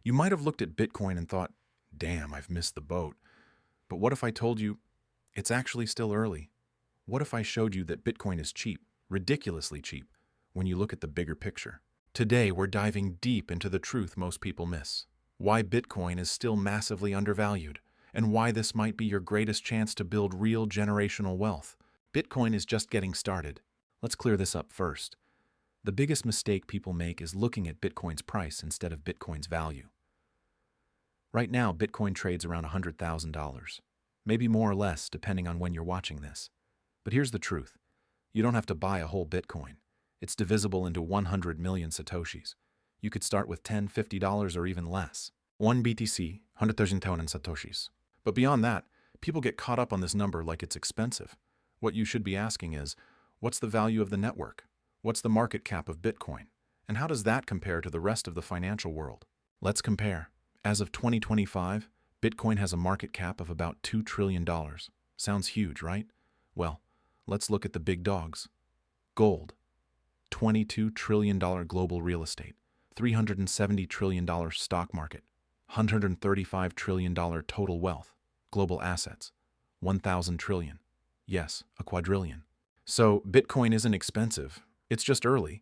You might have looked at Bitcoin and thought, damn, I've missed the boat. But what if I told you it's actually still early? What if I showed you that Bitcoin is cheap, ridiculously cheap, when you look at the bigger picture? Today, we're diving deep into the truth most people miss. Why Bitcoin is still massively undervalued, and why this might be your greatest chance to build real generational wealth. Bitcoin is just getting started. Let's clear this up first. The biggest mistake people make is looking at Bitcoin's price instead of Bitcoin's value. Right now, Bitcoin trades around $100,000, maybe more or less depending on when you're watching this. But here's the truth. You don't have to buy a whole Bitcoin. It's divisible into 100 million Satoshis. You could start with $10, $50, or even less. 1 BTC, 100,000 Satoshis. But beyond that, people get caught up on this number like it's expensive. What you should be asking is, what's the value of the network? What's the market cap of Bitcoin? And how does that compare to the rest of the financial world? Let's compare. As of 2025, Bitcoin has a market cap of about $2 trillion. Sounds huge, right? Well, let's look at the big dogs. Gold, $22 trillion global real estate, $370 trillion stock market, $135 trillion total wealth, global assets, 1,000 trillion. Yes, a quadrillion. So Bitcoin isn't expensive. It's just early.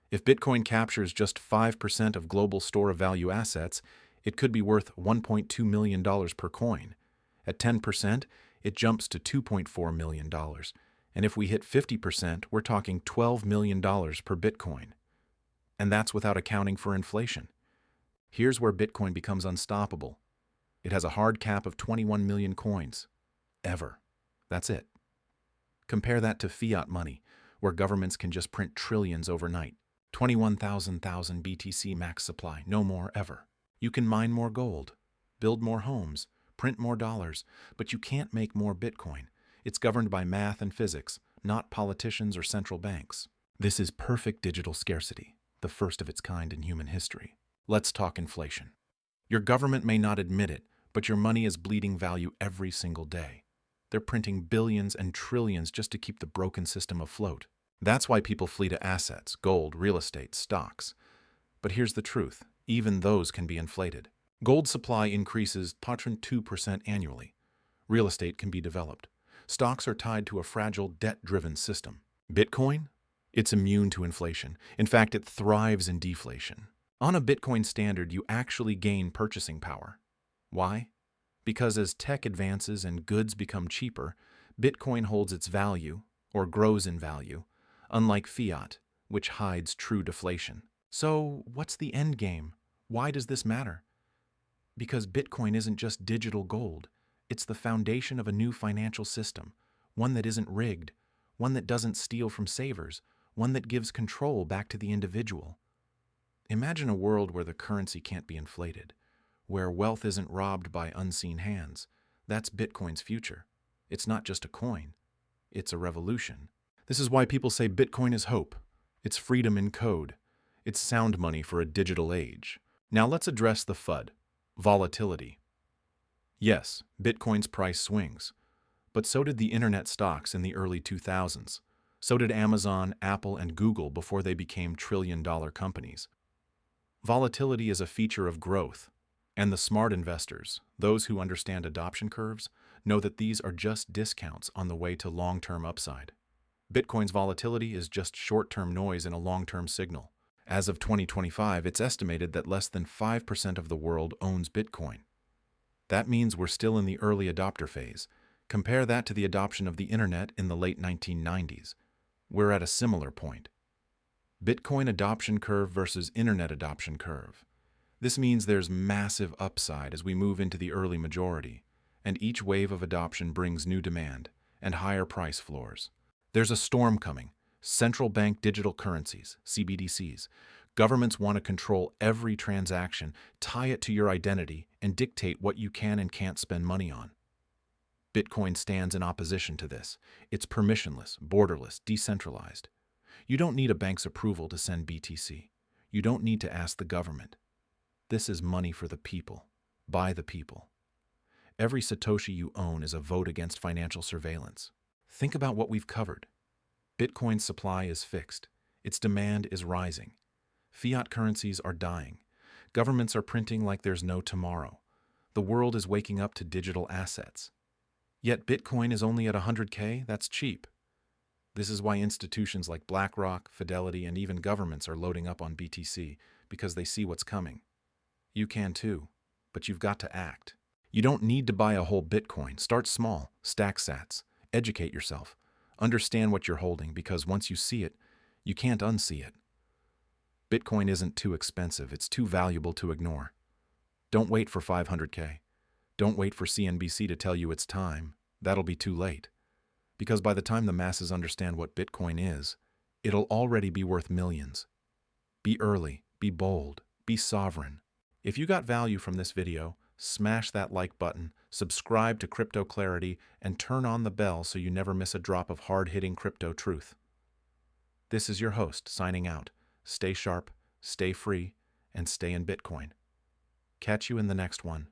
If Bitcoin captures just 5% of global store of value assets, it could be worth $1.2 million per coin. At 10%, it jumps to $2.4 million. And if we hit 50%, we're talking $12 million per Bitcoin. And that's without accounting for inflation. Here's where Bitcoin becomes unstoppable. It has a hard cap of 21 million coins. Ever. That's it. Compare that to fiat money, where governments can just print trillions overnight. 21,000 BTC max supply, no more ever. You can mine more gold, build more homes, print more dollars, but you can't make more Bitcoin. It's governed by math and physics, not politicians or central banks. This is perfect digital scarcity, the first of its kind in human history. Let's talk inflation. Your government may not admit it, but your money is bleeding value every single day. They're printing billions and trillions just to keep the broken system afloat. That's why people flee to assets, gold, real estate, stocks. But here's the truth. Even those can be inflated. Gold supply increases 2% annually. Real estate can be developed. Stocks are tied to a fragile, debt-driven system. Bitcoin? It's immune to inflation. In fact, it thrives in deflation. On a Bitcoin standard, you actually gain purchasing power. Why? Because as tech advances and goods become cheaper, Bitcoin holds its value, or grows in value, unlike fiat, which hides true deflation. So, what's the end game? Why does this matter? Because Bitcoin isn't just digital gold. It's the foundation of a new financial system, one that isn't rigged, one that doesn't steal from savers, one that gives control back to the individual. Imagine a world where the currency can't be inflated, where wealth isn't robbed by unseen hands. That's Bitcoin's future. It's not just a coin. It's a revolution. This is why people say Bitcoin is hope. It's freedom in code. It's sound money for a digital age. Now let's address the FUD, volatility. Yes, Bitcoin's price swings, but so did the internet stocks in the early 2000s. So did Amazon, Apple, and Google before they became trillion-dollar companies. Volatility is a feature of growth, and the smart investors, those who understand adoption curves, know that these are just discounts on the way to long-term upside. Bitcoin's volatility is just short-term noise in a long-term signal. As of 2025, it's estimated that less than 5% of the world owns Bitcoin. That means we're still in the early adopter phase. Compare that to the adoption of the internet in the late 1990s. We're at a similar point. Bitcoin adoption curve versus internet adoption curve. This means there's massive upside as we move into the early majority, and each wave of adoption brings new demand and higher price floors. There's a storm coming. Central bank digital currencies, CBDCs. Governments want to control every transaction, tie it to your identity, and dictate what you can and can't spend money on. Bitcoin stands in opposition to this. It's permissionless, borderless, decentralized. You don't need a bank's approval to send BTC. You don't need to ask the government. This is money for the people, by the people. Every Satoshi you own is a vote against financial surveillance. Think about what we've covered. Bitcoin's supply is fixed. Its demand is rising. Fiat currencies are dying. Governments are printing like there's no tomorrow. The world is waking up to digital assets. Yet Bitcoin is only at 100K? That's cheap. This is why institutions like BlackRock, Fidelity, and even governments are loading up on BTC, because they see what's coming. You can too, but you've got to act. You don't need to buy a whole Bitcoin. Start small, stack sats, educate yourself, understand what you're holding, because once you see it, you can't unsee it. Bitcoin isn't too expensive, it's too valuable to ignore. Don't wait for 500K. Don't wait for CNBC to tell you it's time. That'll be too late. Because by the time the masses understand what Bitcoin is, it'll already be worth millions. Be early, be bold, be sovereign. If you got value from this video, smash that like button, subscribe to Crypto Clarity, and turn on the bell so you never miss a drop of hard-hitting crypto truth. This is your host, signing out. Stay sharp, stay free, and stay in Bitcoin. Catch you in the next one.